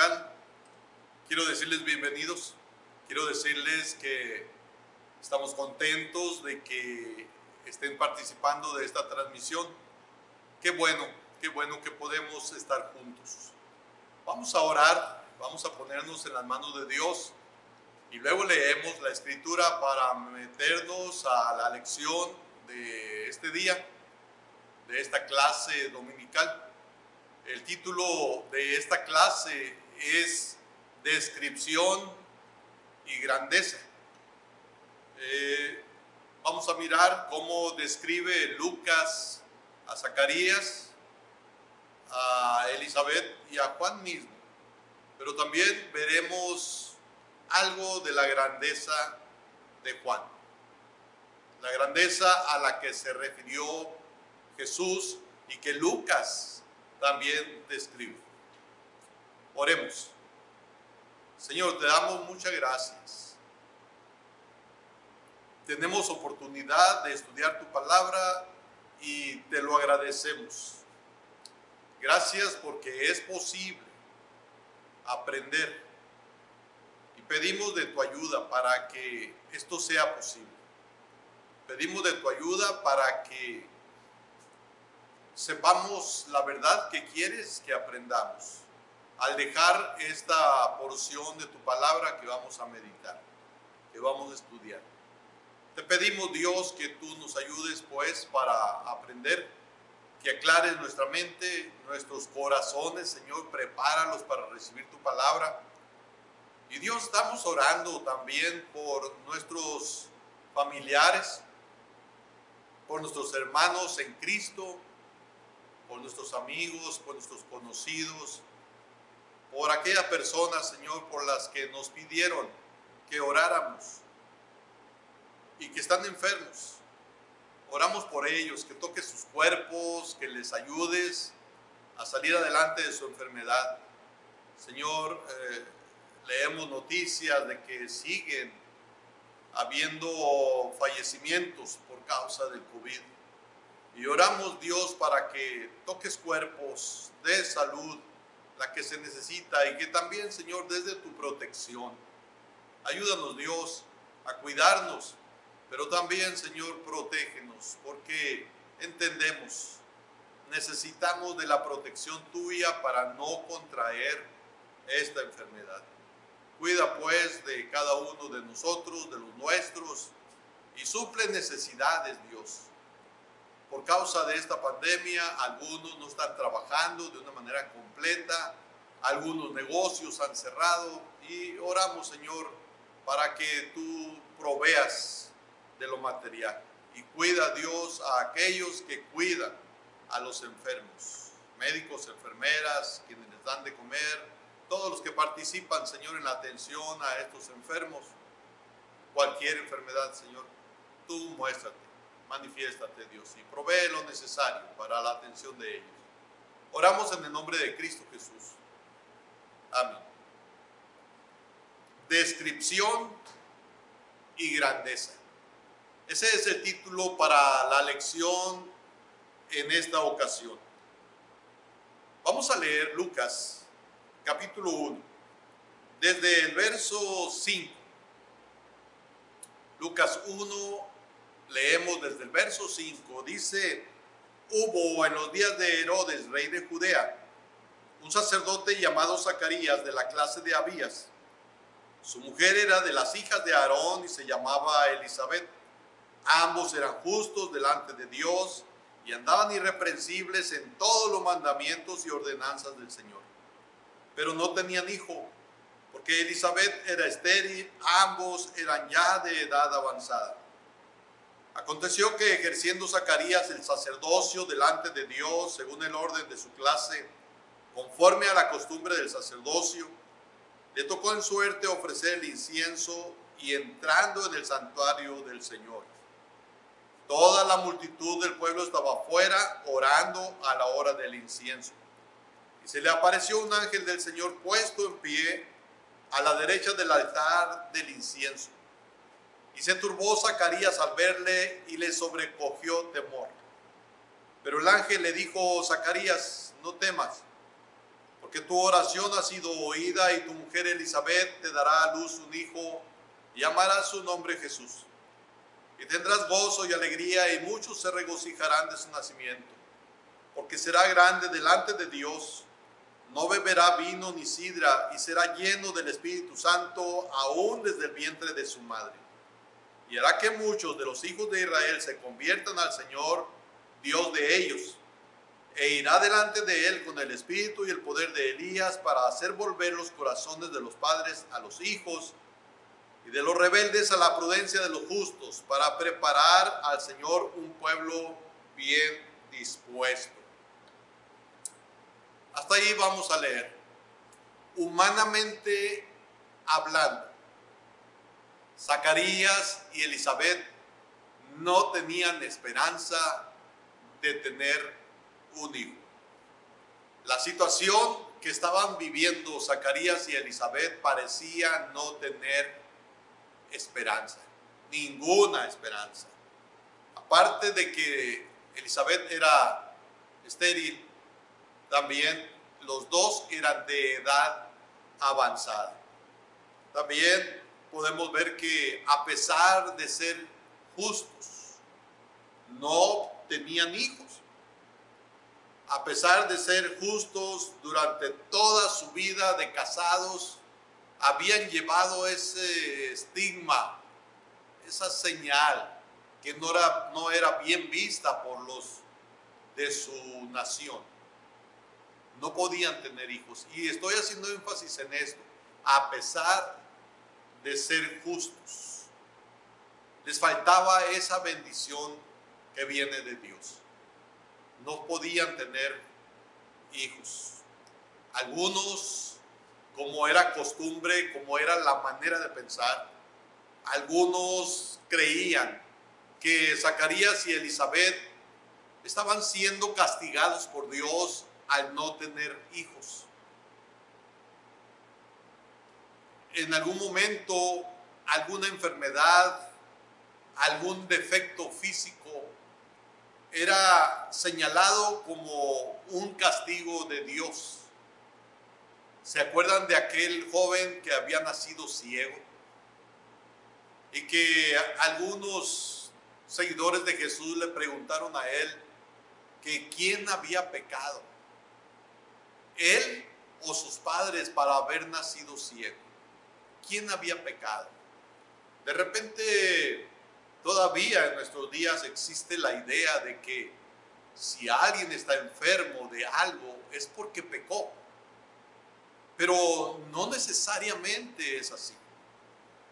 dominical. Quiero decirles bienvenidos. Quiero decirles que estamos contentos de que estén participando de esta transmisión. Qué bueno que podemos estar juntos. Vamos a orar, vamos a ponernos en las manos de Dios y luego leemos la escritura para meternos a la lección de este día, de esta clase dominical. El título de esta clase es Descripción y Grandeza. Vamos a mirar cómo describe Lucas a Zacarías, a Elizabeth y a Juan mismo. Pero también veremos algo de la grandeza de Juan. La grandeza a la que se refirió Jesús y que Lucas también describe. Oremos. Señor, te damos muchas gracias. Tenemos oportunidad de estudiar tu palabra y te lo agradecemos. Gracias porque es posible aprender y pedimos de tu ayuda para que esto sea posible. Pedimos de tu ayuda para que sepamos la verdad que quieres que aprendamos al dejar esta porción de tu palabra que vamos a meditar, que vamos a estudiar. Te pedimos, Dios, que tú nos ayudes pues para aprender, que aclares nuestra mente, nuestros corazones, Señor, prepáralos para recibir tu palabra. Y Dios, estamos orando también por nuestros familiares, por nuestros hermanos en Cristo, por nuestros amigos, por nuestros conocidos, por aquellas personas, Señor, por las que nos pidieron que oráramos y que están enfermos. Oramos por ellos, que toques sus cuerpos, que les ayudes a salir adelante de su enfermedad. Señor, leemos noticias de que siguen habiendo fallecimientos por causa del COVID. Y oramos, Dios, para que toques cuerpos de salud, la que se necesita, y que también, Señor, desde tu protección, ayúdanos, Dios, a cuidarnos, pero también, Señor, protégenos, porque entendemos, necesitamos de la protección tuya para no contraer esta enfermedad. Cuida, pues, de cada uno de nosotros, de los nuestros, y suple necesidades, Dios. Por causa de esta pandemia, algunos no están trabajando de una manera completa, algunos negocios han cerrado y oramos, Señor, para que tú proveas de lo material. Y cuida, Dios, a aquellos que cuidan a los enfermos, médicos, enfermeras, quienes les dan de comer, todos los que participan, Señor, en la atención a estos enfermos, cualquier enfermedad, Señor, tú muéstrate. Manifiéstate, Dios, y provee lo necesario para la atención de ellos. Oramos en el nombre de Cristo Jesús. Amén. Descripción y grandeza. Ese es el título para la lección en esta ocasión. Vamos a leer Lucas, capítulo 1, desde el verso 5. Lucas 1, leemos desde el verso 5, dice: hubo en los días de Herodes, rey de Judea, un sacerdote llamado Zacarías, de la clase de Abías. Su mujer era de las hijas de Aarón y se llamaba Elizabeth. Ambos eran justos delante de Dios y andaban irreprensibles en todos los mandamientos y ordenanzas del Señor. Pero no tenían hijo, porque Elizabeth era estéril, ambos eran ya de edad avanzada. Aconteció que ejerciendo Zacarías el sacerdocio delante de Dios, según el orden de su clase, conforme a la costumbre del sacerdocio, le tocó en suerte ofrecer el incienso y entrando en el santuario del Señor. Toda la multitud del pueblo estaba afuera orando a la hora del incienso. Y se le apareció un ángel del Señor puesto en pie a la derecha del altar del incienso. Y se turbó Zacarías al verle y le sobrecogió temor. Pero el ángel le dijo: Zacarías, no temas, porque tu oración ha sido oída y tu mujer Elizabeth te dará a luz un hijo y llamarás su nombre Jesús. Y tendrás gozo y alegría y muchos se regocijarán de su nacimiento, porque será grande delante de Dios. No beberá vino ni sidra y será lleno del Espíritu Santo aún desde el vientre de su madre. Y hará que muchos de los hijos de Israel se conviertan al Señor, Dios de ellos, e irá delante de él con el espíritu y el poder de Elías para hacer volver los corazones de los padres a los hijos y de los rebeldes a la prudencia de los justos, para preparar al Señor un pueblo bien dispuesto. Hasta ahí vamos a leer. Humanamente hablando, Zacarías y Elizabeth no tenían esperanza de tener un hijo. La situación que estaban viviendo Zacarías y Elizabeth parecía no tener esperanza, ninguna esperanza. Aparte de que Elizabeth era estéril, también los dos eran de edad avanzada. También podemos ver que a pesar de ser justos, no tenían hijos. A pesar de ser justos, durante toda su vida de casados, habían llevado ese estigma, esa señal que no era bien vista por los de su nación. No podían tener hijos. Y estoy haciendo énfasis en esto. A pesar de ser justos, les faltaba esa bendición que viene de Dios. No podían tener hijos. Algunos, como era costumbre, como era la manera de pensar, algunos creían que Zacarías y Elizabeth estaban siendo castigados por Dios al no tener hijos. En algún momento, alguna enfermedad, algún defecto físico era señalado como un castigo de Dios. ¿Se acuerdan de aquel joven que había nacido ciego? Y que algunos seguidores de Jesús le preguntaron a él que quién había pecado, él o sus padres, para haber nacido ciego. ¿Quién había pecado? De repente, todavía en nuestros días existe la idea de que si alguien está enfermo de algo es porque pecó. Pero no necesariamente es así.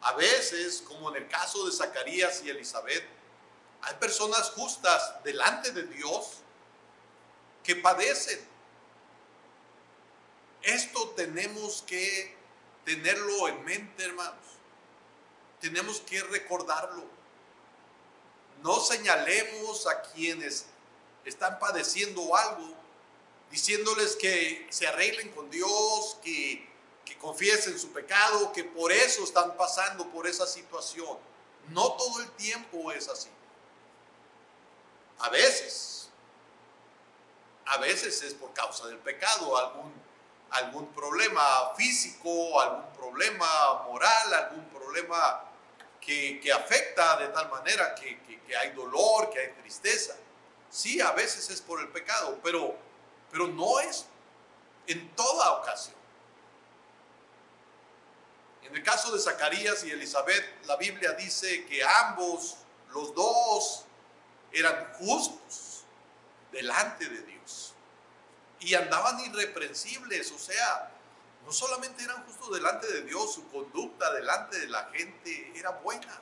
A veces, como en el caso de Zacarías y Elizabeth, hay personas justas delante de Dios que padecen. Esto tenemos que tenerlo en mente, hermanos. Tenemos que recordarlo. No señalemos a quienes están padeciendo algo, diciéndoles que se arreglen con Dios, que confiesen su pecado, que por eso están pasando por esa situación. No todo el tiempo es así. A veces es por causa del pecado, algún problema físico, algún problema moral, algún problema que afecta de tal manera que hay dolor, que hay tristeza. Sí, a veces es por el pecado, pero no es en toda ocasión. En el caso de Zacarías y Elizabeth, la Biblia dice que ambos, los dos, eran justos delante de Dios y andaban irreprensibles. O sea, no solamente eran justos delante de Dios, su conducta delante de la gente era buena.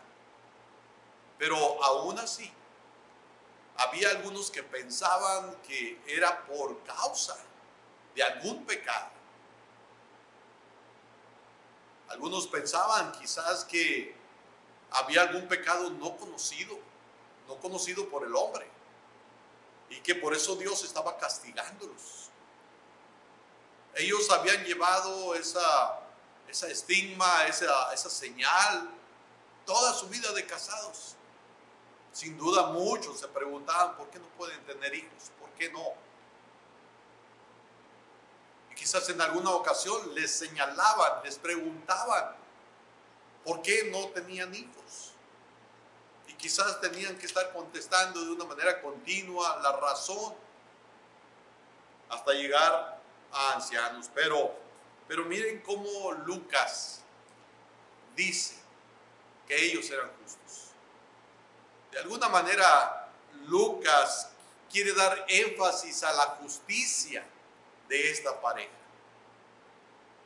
Pero aún así, había algunos que pensaban que era por causa de algún pecado. Algunos pensaban quizás que había algún pecado no conocido por el hombre, y que por eso Dios estaba castigándolos. Ellos habían llevado esa estigma, esa señal, toda su vida de casados. Sin duda muchos se preguntaban por qué no pueden tener hijos, por qué no. Quizás en alguna ocasión les señalaban, les preguntaban por qué no tenían hijos. Y quizás tenían que estar contestando de una manera continua la razón hasta llegar a ancianos. Pero miren cómo Lucas dice que ellos eran justos. De alguna manera, Lucas quiere dar énfasis a la justicia de esta pareja.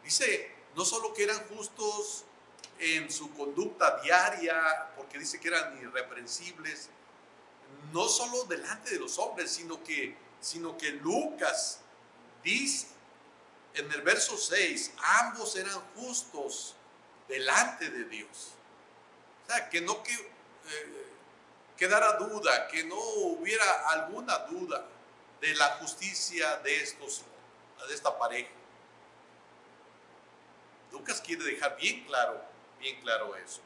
Dice, no solo que eran justos en su conducta diaria, porque dice que eran irreprensibles, no solo delante de los hombres, sino que Lucas dice en el verso 6, ambos eran justos delante de Dios. O sea, que no quedara duda, que no hubiera alguna duda de la justicia de esta pareja. Lucas quiere dejar bien claro eso.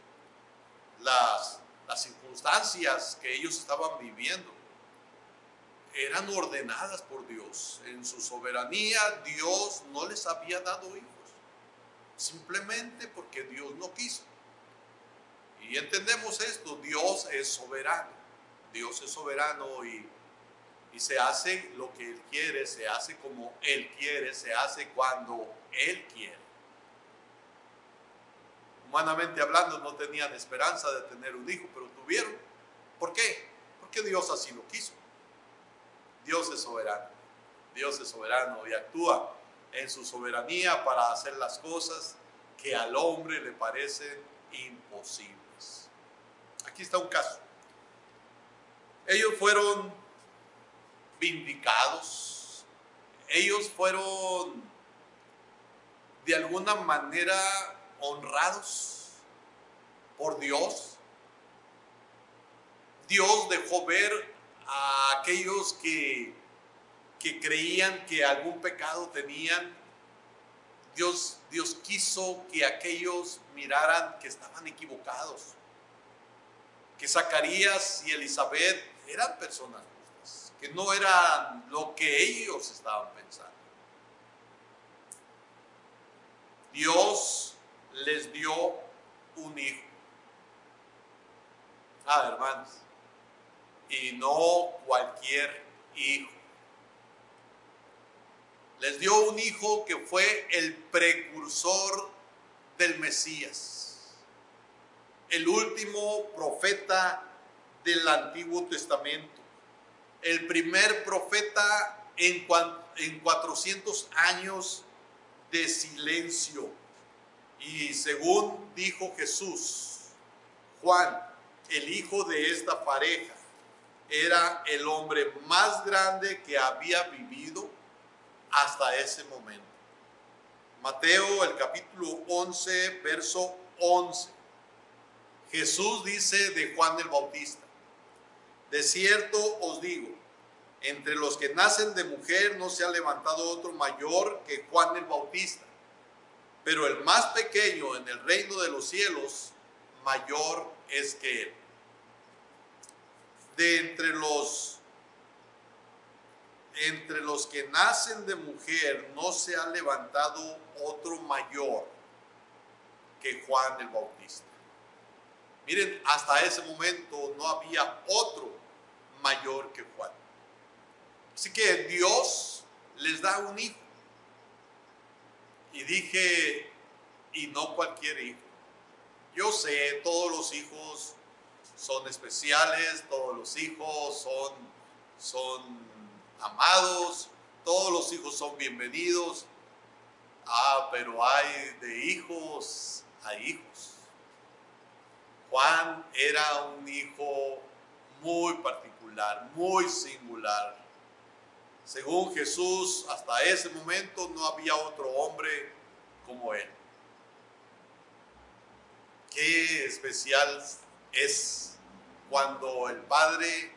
Las circunstancias que ellos estaban viviendo eran ordenadas por Dios. En su soberanía, Dios no les había dado hijos, simplemente porque Dios no quiso. Y entendemos esto, Dios es soberano. Dios es soberano y se hace lo que Él quiere, se hace como Él quiere, se hace cuando Él quiere. Humanamente hablando, no tenían esperanza de tener un hijo, pero tuvieron. ¿Por qué? Porque Dios así lo quiso. Dios es soberano. Dios es soberano y actúa en su soberanía para hacer las cosas que al hombre le parecen imposibles. Aquí está un caso. Ellos fueron vindicados. Ellos fueron de alguna manera honrados por Dios. Dios dejó ver a aquellos que creían que algún pecado tenían. Dios quiso que aquellos miraran que estaban equivocados, que Zacarías y Elizabeth eran personas justas, que no eran lo que ellos estaban pensando. Dios les dio un hijo. Hermanos, y no cualquier hijo. Les dio un hijo que fue el precursor del Mesías, el último profeta del Antiguo Testamento, el primer profeta en 400 años de silencio. Y según dijo Jesús, Juan, el hijo de esta pareja, era el hombre más grande que había vivido hasta ese momento. Mateo, el capítulo 11, verso 11. Jesús dice de Juan el Bautista: de cierto os digo, entre los que nacen de mujer no se ha levantado otro mayor que Juan el Bautista, pero el más pequeño en el reino de los cielos mayor es que él. De entre los que nacen de mujer no se ha levantado otro mayor que Juan el Bautista. Miren, hasta ese momento no había otro mayor que Juan. Así que Dios les da un hijo. Y dije, y no cualquier hijo. Yo sé, todos los hijos son especiales, todos los hijos son amados, todos los hijos son bienvenidos. Pero hay de hijos a hijos. Juan era un hijo muy particular, muy singular. Según Jesús, hasta ese momento no había otro hombre como él. Qué especial es cuando el padre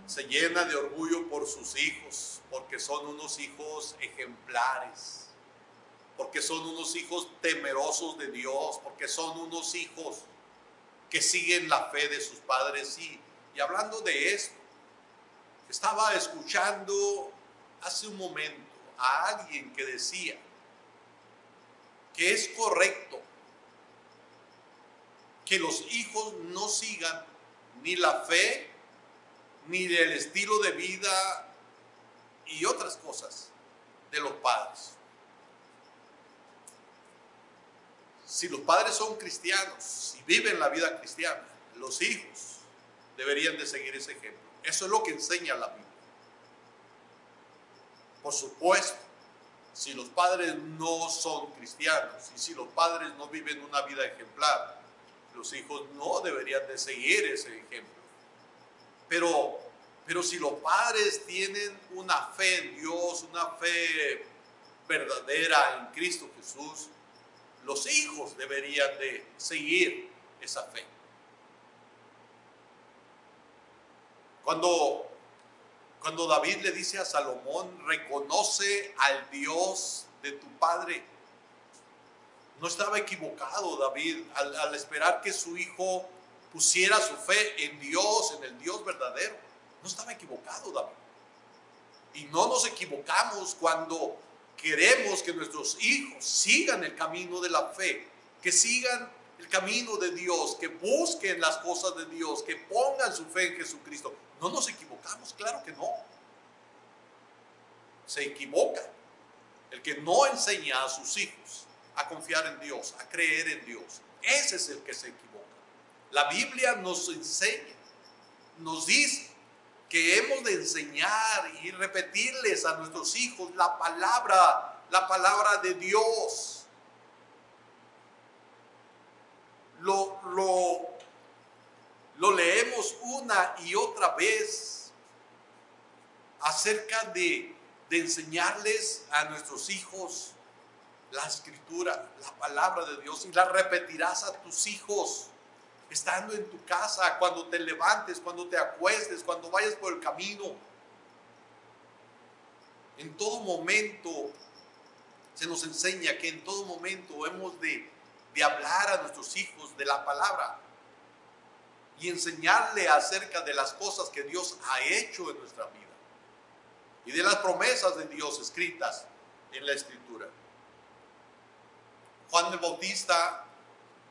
se llena de orgullo por sus hijos, porque son unos hijos ejemplares, porque son unos hijos temerosos de Dios, porque son unos hijos que siguen la fe de sus padres. Y hablando de esto, estaba escuchando hace un momento a alguien que decía que es correcto que los hijos no sigan ni la fe, ni el estilo de vida y otras cosas de los padres. Si los padres son cristianos, si viven la vida cristiana, los hijos deberían de seguir ese ejemplo. Eso es lo que enseña la Biblia. Por supuesto, si los padres no son cristianos y si los padres no viven una vida ejemplar, los hijos no deberían de seguir ese ejemplo. Pero si los padres tienen una fe en Dios, una fe verdadera en Cristo Jesús, los hijos deberían de seguir esa fe. Cuando David le dice a Salomón, reconoce al Dios de tu padre, no estaba equivocado David al esperar que su hijo pusiera su fe en Dios, en el Dios verdadero. No estaba equivocado David. Y no nos equivocamos cuando queremos que nuestros hijos sigan el camino de la fe, que sigan el camino de Dios, que busquen las cosas de Dios, que pongan su fe en Jesucristo. No nos equivocamos, claro que no. Se equivoca el que no enseña a sus hijos a confiar en Dios, a creer en Dios. Ese es el que se equivoca. La Biblia nos enseña, nos dice que hemos de enseñar y repetirles a nuestros hijos la palabra de Dios. Lo leemos una y otra vez acerca de enseñarles a nuestros hijos la escritura, la palabra de Dios, y la repetirás a tus hijos estando en tu casa, cuando te levantes, cuando te acuestes, cuando vayas por el camino. En todo momento se nos enseña que en todo momento hemos de hablar a nuestros hijos de la palabra y enseñarle acerca de las cosas que Dios ha hecho en nuestra vida y de las promesas de Dios escritas en la Escritura. Juan el Bautista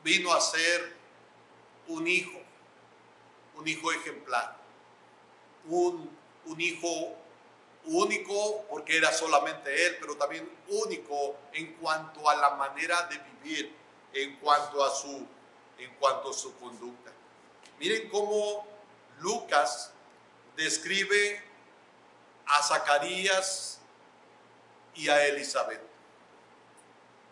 vino a ser un hijo ejemplar, un hijo único porque era solamente él, pero también único en cuanto a la manera de vivir, en cuanto a su conducta. Miren cómo Lucas describe a Zacarías y a Elizabeth.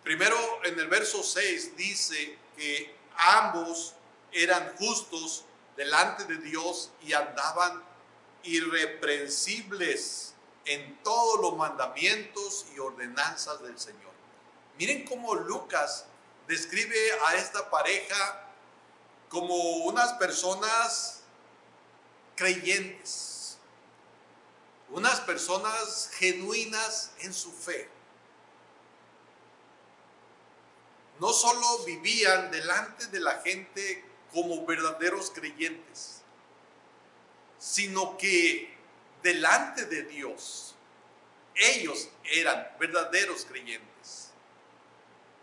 Primero, en el verso 6 dice que ambos eran justos delante de Dios y andaban irreprensibles en todos los mandamientos y ordenanzas del Señor. Miren cómo Lucas describe a esta pareja como unas personas creyentes, unas personas genuinas en su fe. No solo vivían delante de la gente como verdaderos creyentes, sino que delante de Dios ellos eran verdaderos creyentes.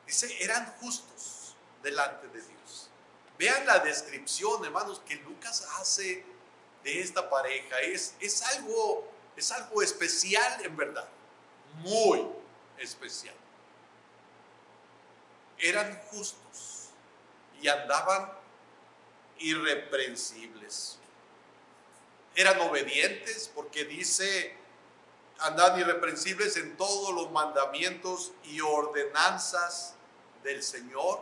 Dice, eran justos delante de Dios. Vean la descripción, hermanos, que Lucas hace de esta pareja. Es algo especial, en verdad, muy especial. Eran justos y andaban irreprensibles. Eran obedientes, porque dice, andaban irreprensibles en todos los mandamientos y ordenanzas del Señor.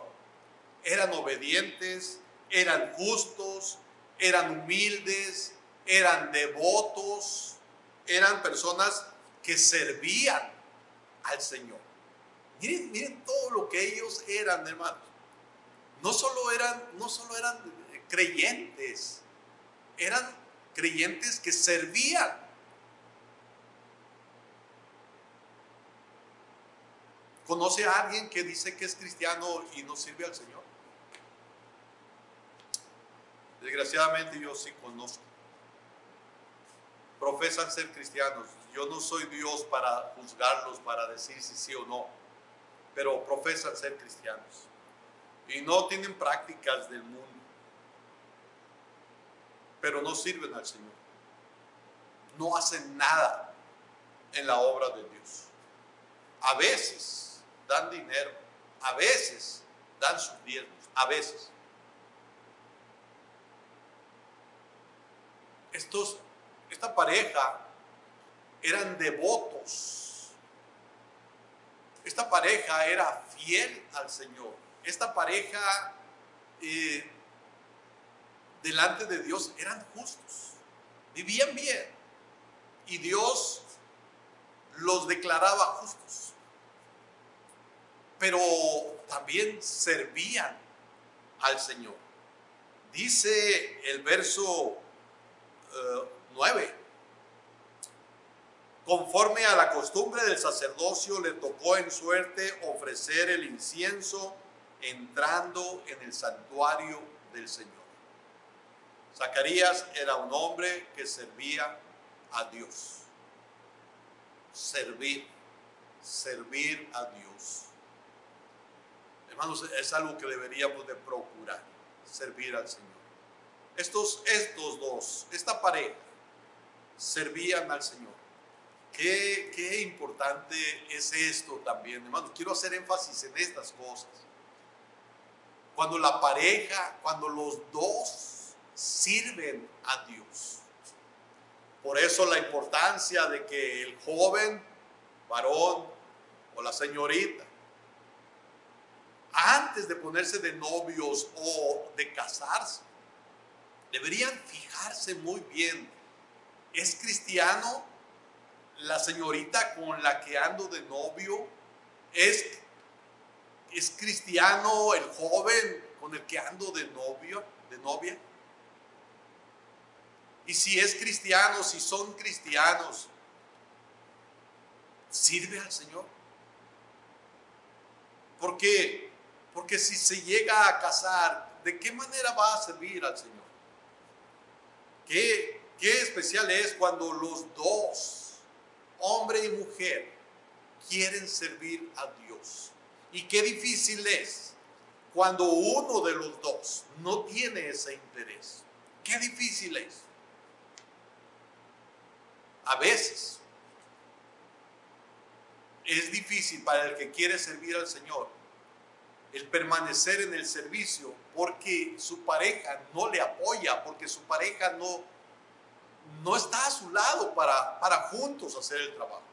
Eran obedientes, eran justos, eran humildes, eran devotos, eran personas que servían al Señor. Miren todo lo que ellos eran, hermanos. No solo eran creyentes, eran creyentes que servían. ¿Conoce a alguien que dice que es cristiano y no sirve al Señor? Desgraciadamente yo sí conozco. Profesan ser cristianos yo no soy Dios para juzgarlos, para decir si sí o no, pero profesan ser cristianos y no tienen prácticas del mundo, pero no sirven al Señor, no hacen nada en la obra de Dios. A veces dan dinero, a veces dan sus diezmos, a veces. Esta pareja eran devotos. Esta pareja era fiel al Señor. Esta pareja delante de Dios eran justos. Vivían bien. Y Dios los declaraba justos. Pero también servían al Señor. Dice el verso 9. Conforme a la costumbre del sacerdocio, le tocó en suerte ofrecer el incienso entrando en el santuario del Señor. Zacarías era un hombre que servía a Dios. Servir a Dios. Hermanos, es algo que deberíamos de procurar, servir al Señor. Estos dos, esta pareja, servían al Señor. Qué importante es esto también, hermanos. Quiero hacer énfasis en estas cosas. Cuando la pareja, cuando los dos sirven a Dios. Por eso la importancia de que el joven, varón o la señorita, antes de ponerse de novios o de casarse, deberían fijarse muy bien. ¿Es cristiano la señorita con la que ando de novio? ¿Es cristiano el joven con el que ando de novio, de novia? Y si es cristiano, si son cristianos, ¿sirve al Señor? ¿Por qué? Porque si se llega a casar, ¿de qué manera va a servir al Señor? Qué especial es cuando los dos, hombre y mujer, quieren servir a Dios. Y qué difícil es cuando uno de los dos no tiene ese interés. Qué difícil es. A veces es difícil para el que quiere servir al Señor el permanecer en el servicio porque su pareja no le apoya, porque su pareja no está a su lado para juntos hacer el trabajo.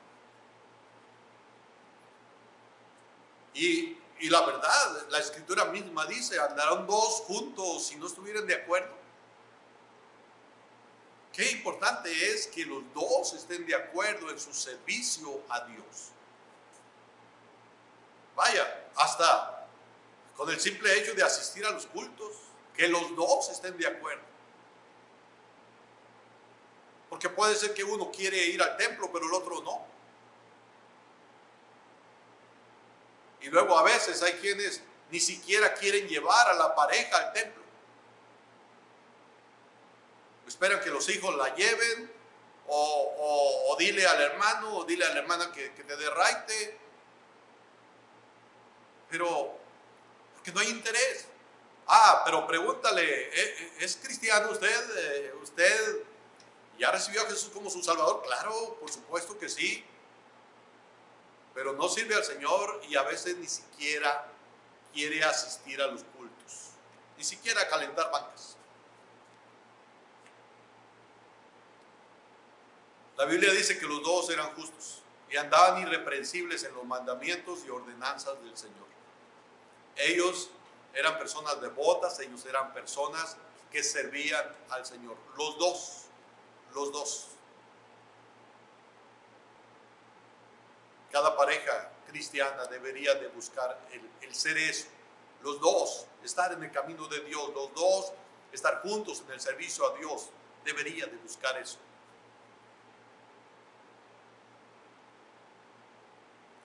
Y la verdad, la Escritura misma dice, andarán dos juntos si no estuvieran de acuerdo. Qué importante es que los dos estén de acuerdo en su servicio a Dios. Vaya, hasta con el simple hecho de asistir a los cultos, que los dos estén de acuerdo. Porque puede ser que uno quiere ir al templo, pero el otro no. Y luego a veces hay quienes ni siquiera quieren llevar a la pareja al templo. Esperan que los hijos la lleven, o dile al hermano, o dile a la hermana que te dé raite. Pero porque no hay interés. Pero pregúntale, ¿es cristiano usted? ¿Usted ya recibió a Jesús como su Salvador? Claro, por supuesto que sí. Pero no sirve al Señor y a veces ni siquiera quiere asistir a los cultos, ni siquiera calentar bancas. La Biblia dice que los dos eran justos y andaban irreprensibles en los mandamientos y ordenanzas del Señor. Ellos eran personas devotas, ellos eran personas que servían al Señor. Los dos. Cada pareja cristiana debería de buscar el ser eso. Los dos, estar en el camino de Dios. Los dos, estar juntos en el servicio a Dios. Debería de buscar eso.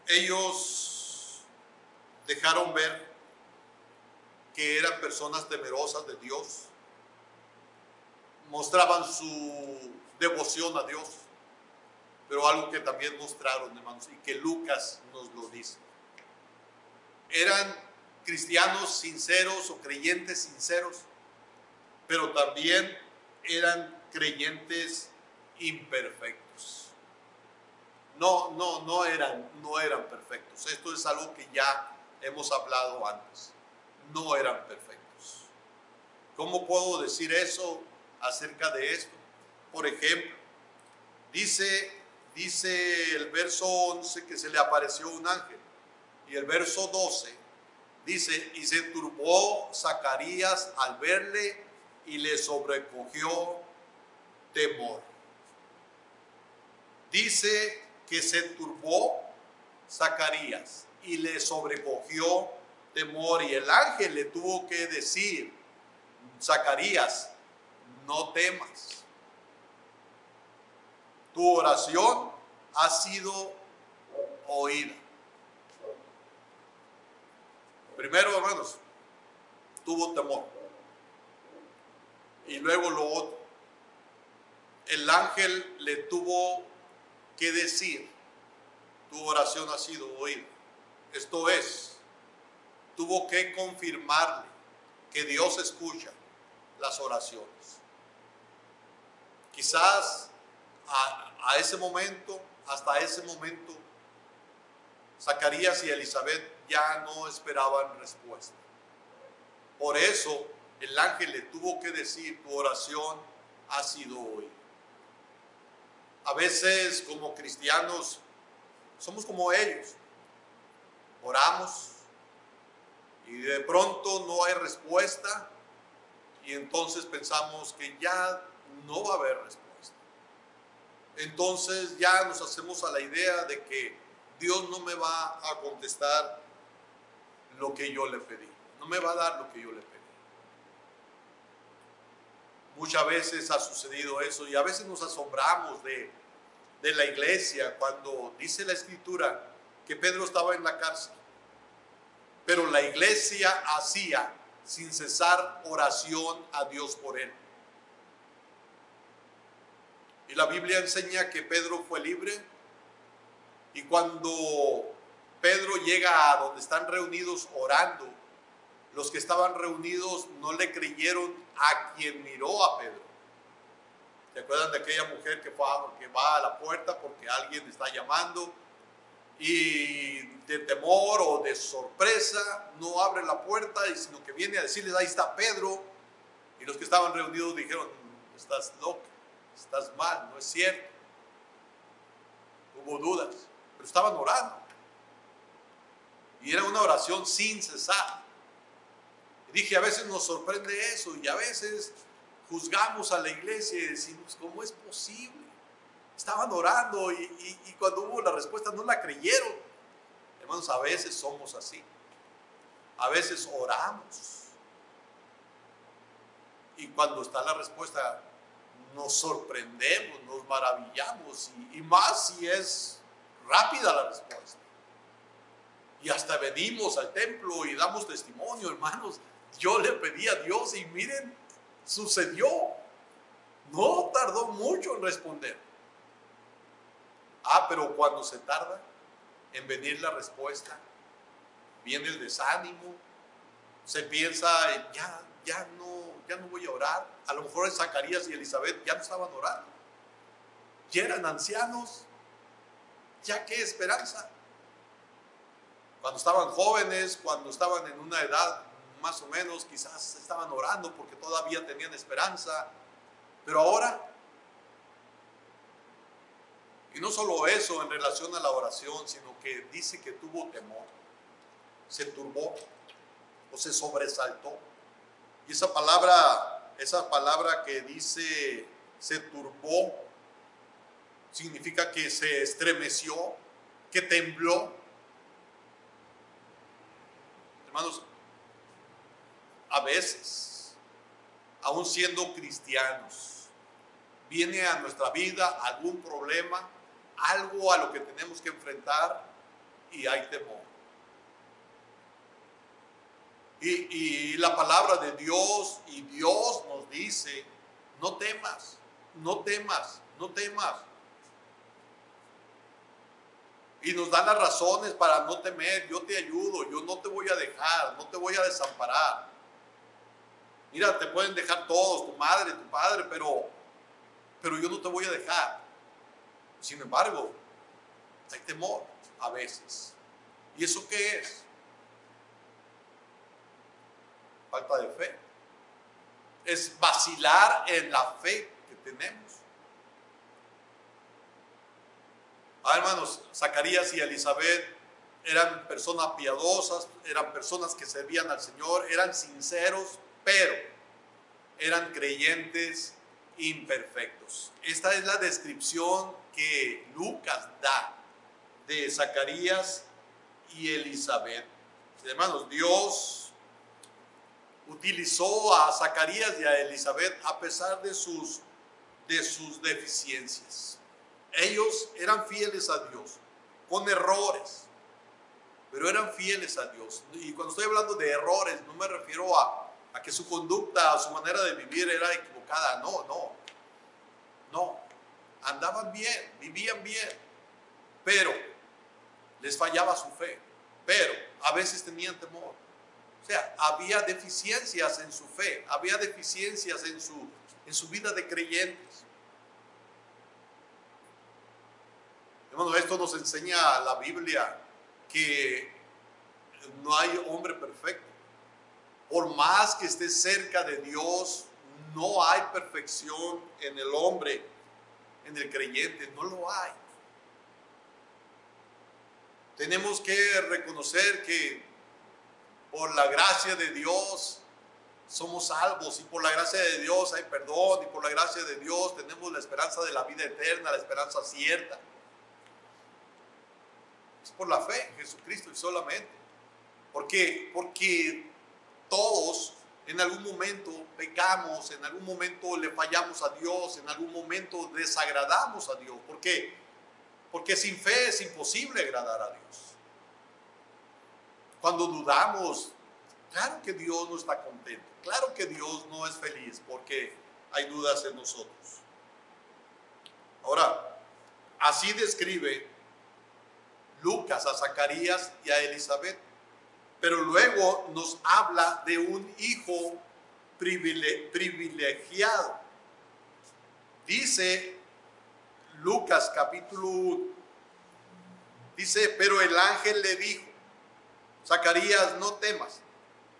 Ellos dejaron ver que eran personas temerosas de Dios. Mostraban su devoción a Dios. pero algo que también mostraron, hermanos, y que Lucas nos lo dice. Eran cristianos sinceros o creyentes sinceros, pero también eran creyentes imperfectos. No eran perfectos. Esto es algo que ya hemos hablado antes. No eran perfectos. ¿Cómo puedo decir eso acerca de esto? Por ejemplo, dice el verso 11 que se le apareció un ángel, y el verso 12 dice: y se turbó Zacarías al verle y le sobrecogió temor. Dice que se turbó Zacarías y le sobrecogió temor, y el ángel le tuvo que decir: Zacarías, no temas, tu oración ha sido oída. Primero, hermanos, tuvo temor, y luego lo otro, el ángel le tuvo que decir: tu oración ha sido oída. Esto es, tuvo que confirmarle que Dios escucha las oraciones. Quizás a ese momento, hasta ese momento, Zacarías y Elizabeth ya no esperaban respuesta. Por eso el ángel le tuvo que decir: tu oración ha sido oída. A veces, como cristianos, somos como ellos. Oramos y de pronto no hay respuesta, y entonces pensamos que ya no va a haber respuesta. Entonces ya nos hacemos a la idea de que Dios no me va a contestar lo que yo le pedí, no me va a dar lo que yo le pedí. Muchas veces ha sucedido eso, y a veces nos asombramos de la iglesia cuando dice la escritura que Pedro estaba en la cárcel, pero la iglesia hacía sin cesar oración a Dios por él. Y la Biblia enseña que Pedro fue libre, y cuando Pedro llega a donde están reunidos orando, los que estaban reunidos no le creyeron a quien miró a Pedro. ¿Se acuerdan de aquella mujer que va a la puerta porque alguien está llamando, y de temor o de sorpresa no abre la puerta, sino que viene a decirles: ahí está Pedro? Y los que estaban reunidos dijeron: estás loca, estás mal, no es cierto. Hubo dudas, pero estaban orando, y era una oración sin cesar. Y dije, a veces nos sorprende eso, y a veces juzgamos a la iglesia y decimos: ¿cómo es posible? Estaban orando y cuando hubo la respuesta no la creyeron. Hermanos, a veces somos así. A veces oramos, y cuando está la respuesta nos sorprendemos, nos maravillamos, y más si es rápida la respuesta. Y hasta venimos al templo y damos testimonio: hermanos, yo le pedí a Dios y miren, sucedió. No tardó mucho en responder. Pero cuando se tarda en venir la respuesta, viene el desánimo, se piensa: ya no voy a orar. A lo mejor Zacarías y Elizabeth ya no estaban orando, ya eran ancianos, ya qué esperanza. Cuando estaban jóvenes, cuando estaban en una edad más o menos, quizás estaban orando porque todavía tenían esperanza, pero ahora. Y no solo eso en relación a la oración, sino que dice que tuvo temor, se turbó o se sobresaltó. Y esa palabra que dice se turbó, significa que se estremeció, que tembló. Hermanos, a veces, aún siendo cristianos, viene a nuestra vida algún problema, algo a lo que tenemos que enfrentar, y hay temor. Y la palabra de Dios, y Dios nos dice: no temas, no temas, no temas. Y nos da las razones para no temer. Yo te ayudo, yo no te voy a dejar, no te voy a desamparar. Mira, te pueden dejar todos, tu madre, tu padre, pero yo no te voy a dejar. Sin embargo, hay temor a veces. ¿Y eso qué es? Falta de fe. Es vacilar en la fe que tenemos. Hermanos, Zacarías y Elizabeth eran personas piadosas, eran personas que servían al Señor, eran sinceros, pero eran creyentes imperfectos. Esta es la descripción que Lucas da de Zacarías y Elizabeth. Hermanos, Dios utilizó a Zacarías y a Elizabeth a pesar de sus deficiencias. Ellos eran fieles a Dios, con errores, pero eran fieles a Dios. Y cuando estoy hablando de errores, no me refiero a que su conducta, su manera de vivir era equivocada. No. Andaban bien, vivían bien, pero les fallaba su fe. Pero a veces tenían temor. O sea, había deficiencias en su fe, había deficiencias en su vida de creyentes. Hermano, esto nos enseña la Biblia que no hay hombre perfecto. Por más que esté cerca de Dios, no hay perfección en el hombre, en el creyente, no lo hay. Tenemos que reconocer que por la gracia de Dios somos salvos, y por la gracia de Dios hay perdón, y por la gracia de Dios tenemos la esperanza de la vida eterna, la esperanza cierta. Es por la fe en Jesucristo y solamente. ¿Por qué? Porque todos en algún momento pecamos, en algún momento le fallamos a Dios, en algún momento desagradamos a Dios. ¿Por qué? Porque sin fe es imposible agradar a Dios. Cuando dudamos, claro que Dios no está contento, claro que Dios no es feliz porque hay dudas en nosotros. Ahora, así describe Lucas a Zacarías y a Elizabeth, pero luego nos habla de un hijo privilegiado. Dice Lucas capítulo 1, dice, pero el ángel le dijo, Zacarías, no temas,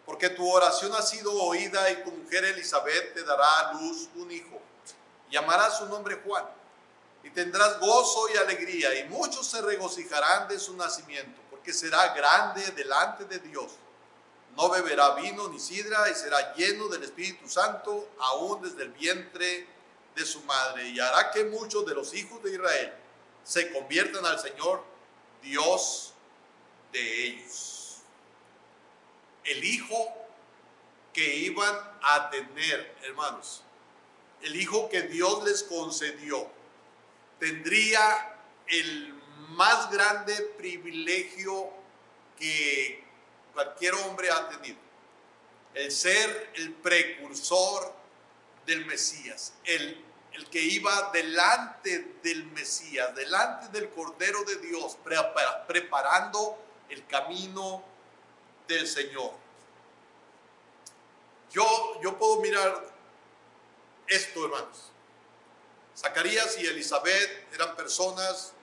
porque tu oración ha sido oída y tu mujer Elizabeth te dará a luz un hijo. Llamarás su nombre Juan, y tendrás gozo y alegría, y muchos se regocijarán de su nacimiento, porque será grande delante de Dios. No beberá vino ni sidra, y será lleno del Espíritu Santo, aún desde el vientre de su madre, y hará que muchos de los hijos de Israel se conviertan al Señor, Dios de ellos. El hijo que iban a tener, hermanos, el hijo que Dios les concedió, tendría el más grande privilegio que cualquier hombre ha tenido: el ser el precursor del Mesías, el que iba delante del Mesías, delante del Cordero de Dios, preparando el camino del Señor. Yo puedo mirar esto, hermanos. Zacarías y Elizabeth eran personas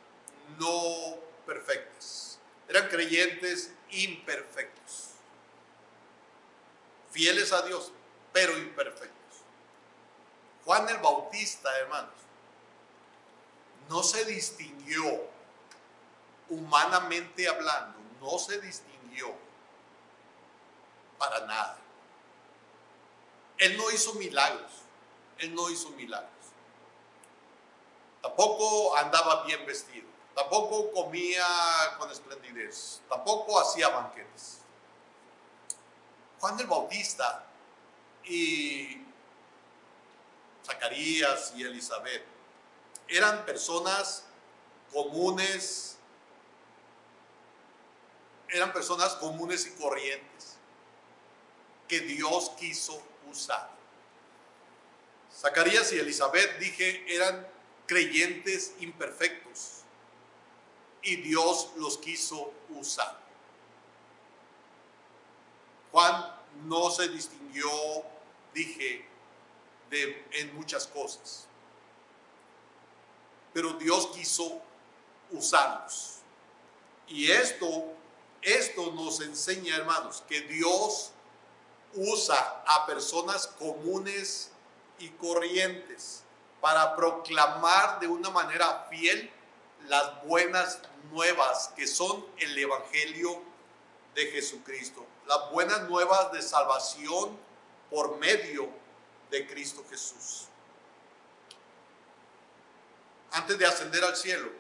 no perfectas, eran creyentes imperfectos, fieles a Dios, pero imperfectos. Juan el Bautista, hermanos, no se distinguió, humanamente hablando, no se distinguió para nada. Él no hizo milagros, Tampoco andaba bien vestido, tampoco comía con esplendidez, tampoco hacía banquetes. Juan el Bautista y Zacarías y Elizabeth eran personas comunes, y corrientes que Dios quiso usar. Zacarías y Elizabeth, dije, eran creyentes imperfectos, y Dios los quiso usar. Juan no se distinguió, dije, en muchas cosas, pero Dios quiso usarlos. Y esto nos enseña, hermanos, que Dios usa a personas comunes y corrientes para proclamar de una manera fiel las buenas nuevas que son el Evangelio de Jesucristo, las buenas nuevas de salvación por medio de Cristo Jesús. Antes de ascender al cielo,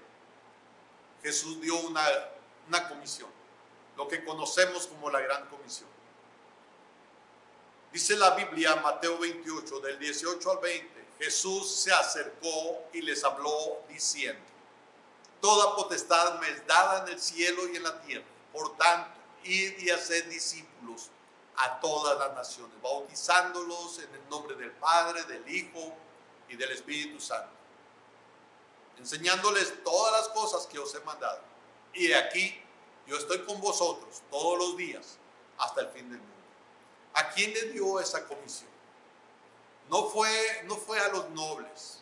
Jesús dio una comisión, lo que conocemos como la Gran Comisión. Dice la Biblia, Mateo 28, del 18 al 20, Jesús se acercó y les habló diciendo: toda potestad me es dada en el cielo y en la tierra. Por tanto, id y haced discípulos a todas las naciones, bautizándolos en el nombre del Padre, del Hijo y del Espíritu Santo, enseñándoles todas las cosas que os he mandado. Y aquí yo estoy con vosotros todos los días hasta el fin del mundo. ¿A quién le dio esa comisión? No fue a los nobles,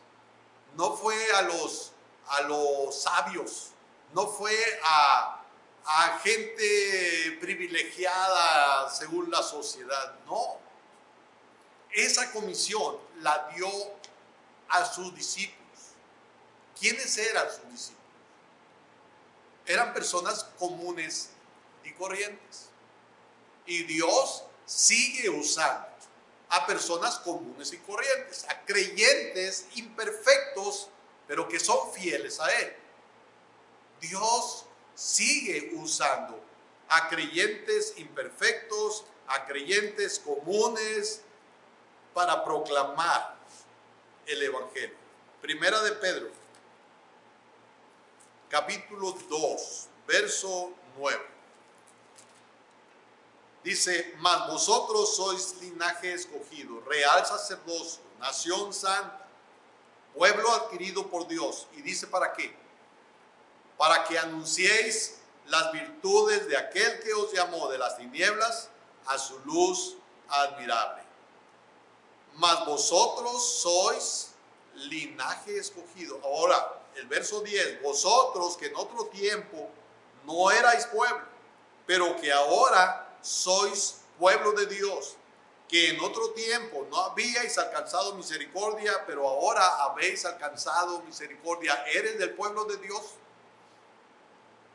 no fue a los sabios, no fue a gente privilegiada según la sociedad. No, esa comisión la dio a sus discípulos. ¿Quiénes eran sus discípulos? Eran personas comunes y corrientes. Y Dios sigue usando a personas comunes y corrientes, a creyentes imperfectos, pero que son fieles a Él. Dios sigue usando a creyentes imperfectos, a creyentes comunes, para proclamar el Evangelio. Primera de Pedro, capítulo 2, verso 9. Dice: mas vosotros sois linaje escogido, real sacerdocio, nación santa, pueblo adquirido por Dios. Y dice: ¿para qué? Para que anunciéis las virtudes de aquel que os llamó de las tinieblas a su luz admirable. Mas vosotros sois linaje escogido. Ahora, el verso 10, vosotros que en otro tiempo no erais pueblo, pero que ahora sois pueblo de Dios, que en otro tiempo no habíais alcanzado misericordia, pero ahora habéis alcanzado misericordia. ¿Eres del pueblo de Dios?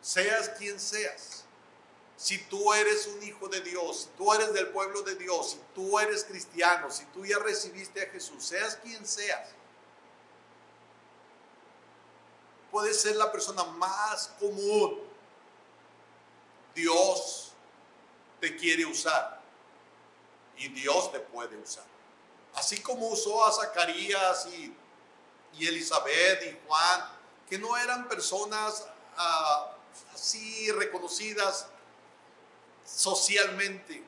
Seas quien seas. Si tú eres un hijo de Dios, si tú eres del pueblo de Dios, si tú eres cristiano, si tú ya recibiste a Jesús, seas quien seas. Puedes ser la persona más común. Dios te quiere usar y Dios te puede usar. Así como usó a Zacarías y Elizabeth y Juan, que no eran personas así reconocidas socialmente.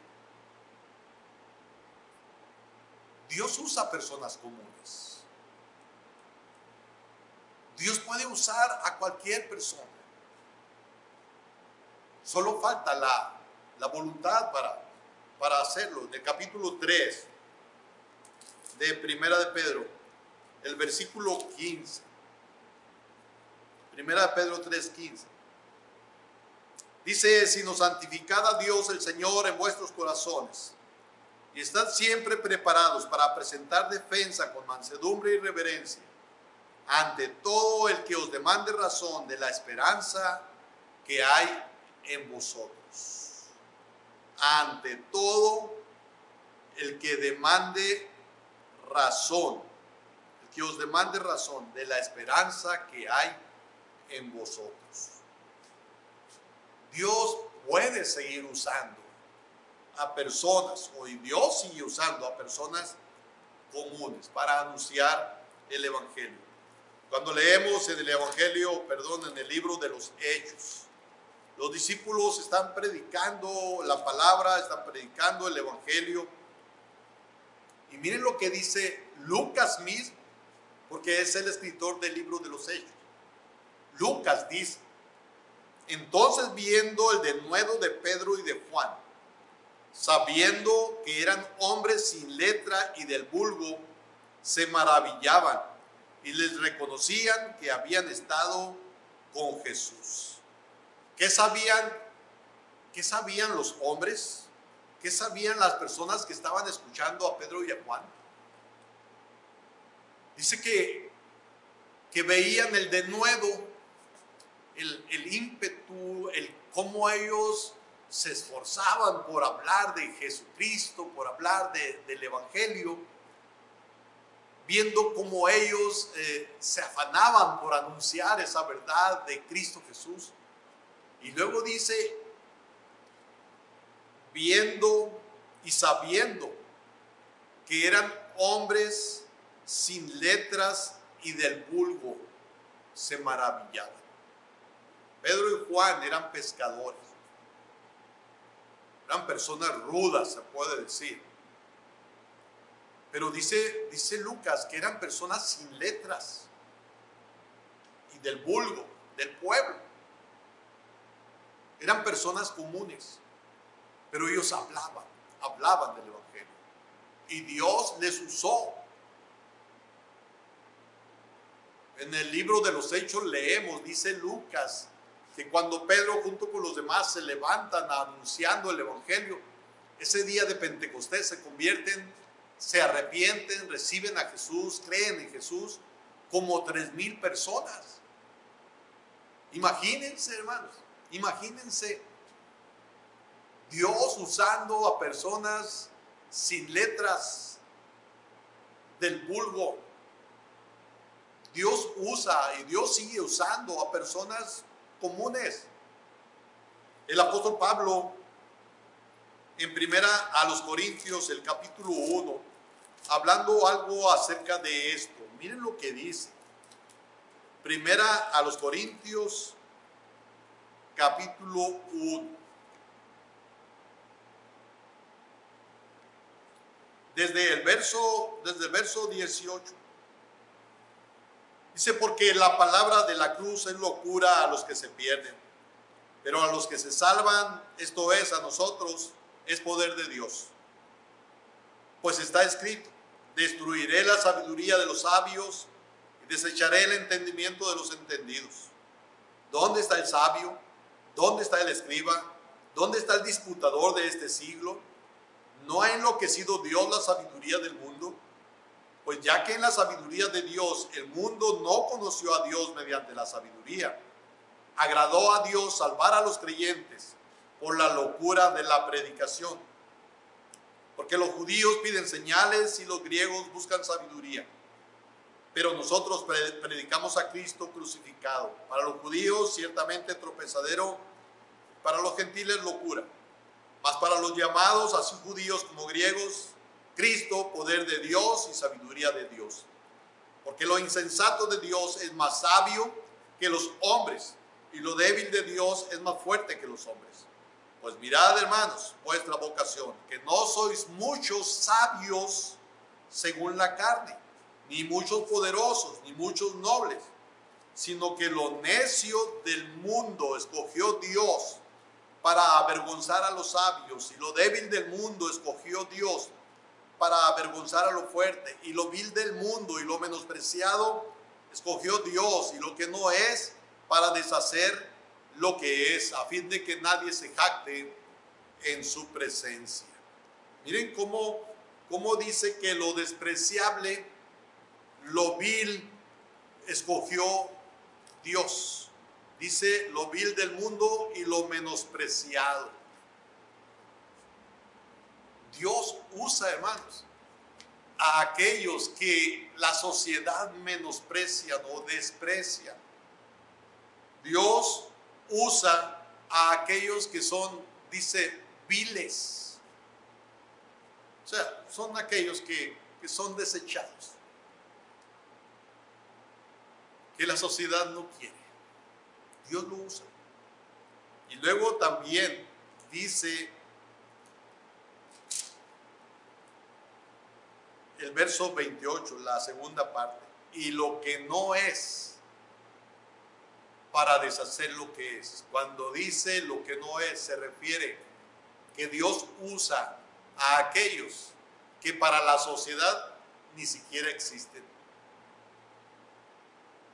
Dios usa personas comunes. Dios puede usar a cualquier persona. Solo falta la voluntad para hacerlo. En el capítulo 3 de Primera de Pedro, el versículo 15. Primera de Pedro 3:15. Dice: sino santificad a Dios el Señor en vuestros corazones, y estad siempre preparados para presentar defensa con mansedumbre y reverencia ante todo el que os demande razón de la esperanza que hay en vosotros. Ante todo el que demande razón, el que os demande razón de la esperanza que hay en vosotros. Dios puede seguir usando a personas, hoy Dios sigue usando a personas comunes para anunciar el Evangelio. Cuando leemos en el Evangelio, en el libro de los Hechos, los discípulos están predicando la palabra, están predicando el Evangelio. Y miren lo que dice Lucas mismo, porque es el escritor del libro de los Hechos. Lucas dice Entonces, viendo el denuedo de Pedro y de Juan, sabiendo que eran hombres sin letra y del vulgo, se maravillaban y les reconocían que habían estado con Jesús. ¿Qué sabían? ¿Qué sabían los hombres? ¿Qué sabían las personas que estaban escuchando a Pedro y a Juan? Dice que veían el denuedo, el ímpetu, el cómo ellos se esforzaban por hablar de Jesucristo, por hablar del Evangelio, viendo cómo ellos se afanaban por anunciar esa verdad de Cristo Jesús. Y luego dice, viendo y sabiendo que eran hombres sin letras y del vulgo, se maravillaban. Pedro y Juan eran pescadores, eran personas rudas, se puede decir. Pero dice Lucas que eran personas sin letras y del vulgo, del pueblo. Eran personas comunes, pero ellos hablaban del Evangelio. Y Dios les usó. En el libro de los Hechos leemos, dice Lucas, que cuando Pedro junto con los demás se levantan anunciando el Evangelio, ese día de Pentecostés se convierten, se arrepienten, reciben a Jesús, creen en Jesús, como 3,000 personas. Imagínense, hermanos, imagínense Dios usando a personas sin letras del vulgo. Dios usa y Dios sigue usando a personas comunes. El apóstol Pablo, en primera a los Corintios, el capítulo 1, hablando algo acerca de esto, miren lo que dice. Primera a los Corintios, capítulo 1. Desde el verso 18. Dice, porque la palabra de la cruz es locura a los que se pierden, pero a los que se salvan, esto es, a nosotros, es poder de Dios. Pues está escrito, destruiré la sabiduría de los sabios y desecharé el entendimiento de los entendidos. ¿Dónde está el sabio? ¿Dónde está el escriba? ¿Dónde está el disputador de este siglo? ¿No ha enloquecido Dios la sabiduría del mundo? Pues ya que en la sabiduría de Dios el mundo no conoció a Dios mediante la sabiduría, agradó a Dios salvar a los creyentes por la locura de la predicación. Porque los judíos piden señales y los griegos buscan sabiduría. Pero nosotros predicamos a Cristo crucificado. Para los judíos ciertamente tropezadero, para los gentiles locura. Mas para los llamados, así judíos como griegos, Cristo, poder de Dios y sabiduría de Dios. Porque lo insensato de Dios es más sabio que los hombres, y lo débil de Dios es más fuerte que los hombres. Pues mirad, hermanos, vuestra vocación, que no sois muchos sabios según la carne, ni muchos poderosos, ni muchos nobles, sino que lo necio del mundo escogió Dios para avergonzar a los sabios, y lo débil del mundo escogió Dios para avergonzar a lo fuerte, y lo vil del mundo y lo menospreciado escogió Dios, y lo que no es, para deshacer lo que es, a fin de que nadie se jacte en su presencia. Miren cómo dice que lo despreciable, lo vil, escogió Dios. Dice lo vil del mundo y lo menospreciado. Dios usa, hermanos, a aquellos que la sociedad menosprecia o desprecia. Dios usa a aquellos que son, dice, viles. O sea, son aquellos que son desechados, que la sociedad no quiere. Dios lo usa. Y luego también dice el verso 28, la segunda parte, y lo que no es, para deshacer lo que es. Cuando dice lo que no es, se refiere que Dios usa a aquellos que para la sociedad ni siquiera existen.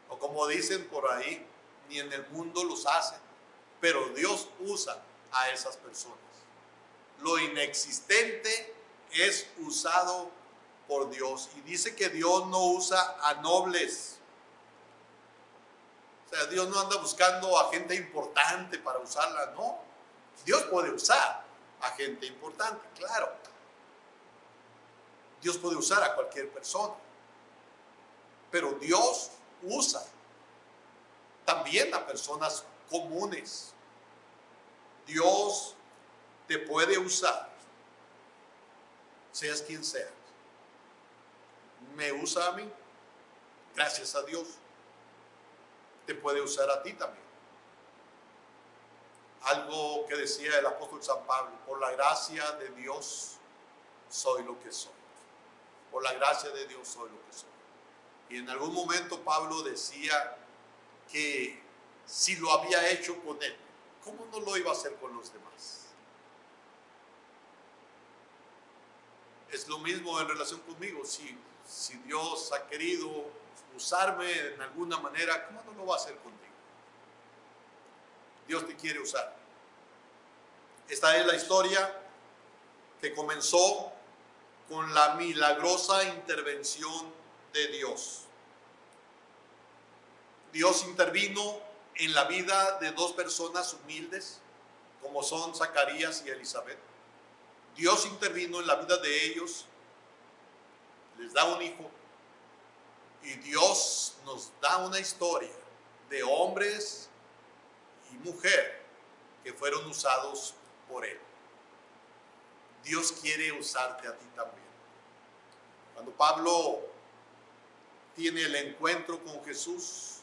O como dicen por ahí, ni en el mundo los hacen, pero Dios usa a esas personas. Lo inexistente es usado por Dios. Y dice que Dios no usa a nobles. O sea, Dios no anda buscando a gente importante para usarla, no. Dios puede usar a gente importante, claro. Dios puede usar a cualquier persona. Pero Dios usa también a personas comunes. Dios te puede usar, seas quien seas. Me usa a mí, gracias a Dios. Te puede usar a ti también. Algo que decía el apóstol San Pablo: por la gracia de Dios soy lo que soy. Por la gracia de Dios soy lo que soy. Y en algún momento Pablo decía que si lo había hecho con él, ¿cómo no lo iba a hacer con los demás? Es lo mismo en relación conmigo. Si Dios ha querido usarme en alguna manera, ¿cómo no lo va a hacer contigo? Dios te quiere usar. Esta es la historia que comenzó con la milagrosa intervención de Dios. Dios intervino en la vida de dos personas humildes, como son Zacarías y Elizabeth. Dios intervino en la vida de ellos, les da un hijo, y Dios nos da una historia de hombres y mujer que fueron usados por Él. Dios quiere usarte a ti también. Cuando Pablo tiene el encuentro con Jesús,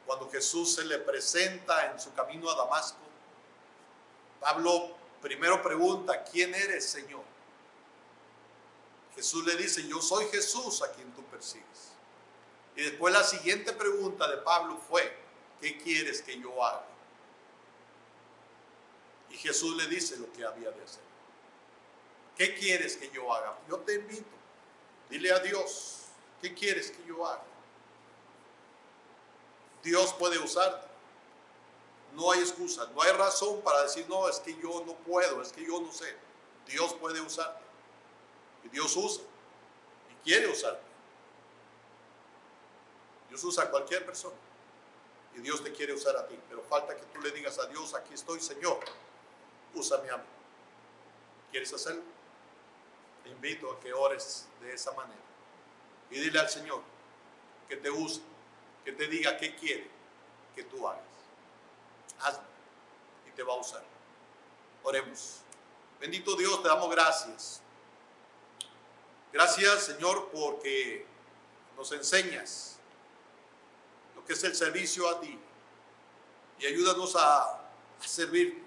cuando Jesús se le presenta en su camino a Damasco, Pablo primero pregunta: ¿quién eres, Señor? Jesús le dice: yo soy Jesús a quien tú persigues. Y después la siguiente pregunta de Pablo fue: ¿qué quieres que yo haga? Y Jesús le dice lo que había de hacer. ¿Qué quieres que yo haga? Yo te invito, dile a Dios: ¿qué quieres que yo haga? Dios puede usarte. No hay excusa, no hay razón para decir: no, es que yo no puedo, es que yo no sé. Dios puede usarte. Y Dios usa. Y quiere usarte. Dios usa a cualquier persona. Y Dios te quiere usar a ti. Pero falta que tú le digas a Dios: aquí estoy, Señor, úsame a mí. ¿Quieres hacerlo? Te invito a que ores de esa manera. Y dile al Señor que te use, que te diga qué quiere que tú hagas. Hazlo y te va a usar. Oremos. Bendito Dios, te damos gracias. Gracias, Señor, porque nos enseñas lo que es el servicio a ti. Y ayúdanos a servir.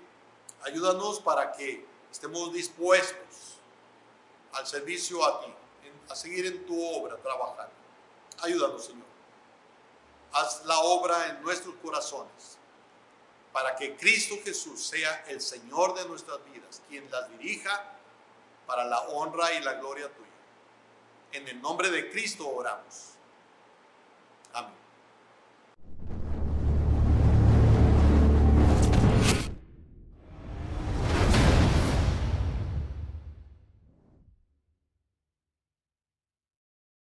Ayúdanos para que estemos dispuestos al servicio a ti, a seguir en tu obra, trabajando. Ayúdanos, Señor. Haz la obra en nuestros corazones, para que Cristo Jesús sea el Señor de nuestras vidas, quien las dirija para la honra y la gloria tuya. En el nombre de Cristo oramos. Amén.